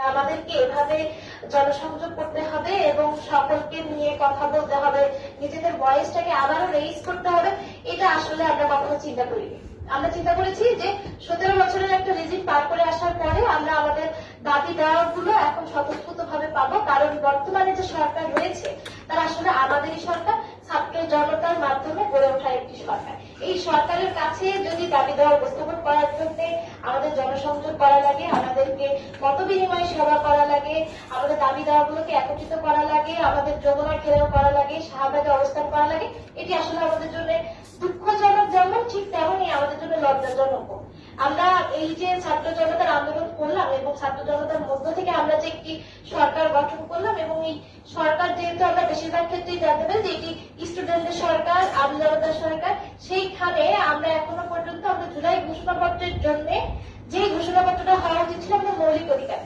আমাদেরকে এভাবে জনসংযোগ করতে হবে এবং সকলকে নিয়ে কথা বলতে হবে, নিজেদের ভয়েসটাকে আবারও রেইজ করতে হবে। এটা আসলে আমরা কখনো চিন্তা করিনি। আমরা চিন্তা করেছি যে 17 বছরের একটা রিজিম পার করে আসার পরে আমরা আমাদের দাবি দেওয়াগুলো এখন স্বতঃস্ফূর্ত ভাবে পাবো, কারণ বর্তমানে যে সরকার রয়েছে তারা আসলে আমাদেরই সরকার, ছাত্র জনতার মাধ্যমে গড়ে ওঠা একটি সরকার। এই সরকারের কাছে যদি দাবি দেওয়া উপস্থাপন করার জন্য আমাদের জনসংযোগ করা লাগে, আমাদেরকে মত বিনিময় সভা করা লাগে, আমাদের দাবি দেওয়াগুলোকে একত্রিত করা লাগে, আমাদের যমুনা ঘেরাও করা লাগে, শাহবাগে অবস্থান করা লাগে, এটি আসলে আমাদের জন্য দুঃখজনক যেমন ঠিক তেমনই আমাদের জন্য লজ্জাজনক। আমরা এই যে ছাত্র জনতার আন্দোলন করলাম এবং ছাত্র জনতার মধ্য থেকে আমরা যে একটি সরকার গঠন করলাম, এবং এই সরকার যেহেতু আমরা বেশিরভাগ ক্ষেত্রেই জানতে পারি যে এটি স্টুডেন্টদের সরকার, আম জনতার সরকার, সেইখানে আমরা এখনো পর্যন্ত আমরা জুলাই ঘোষণাপত্রের জন্য যে ঘোষণাপত্রটা হওয়া উচিত ছিল আমাদের মৌলিক অধিকার,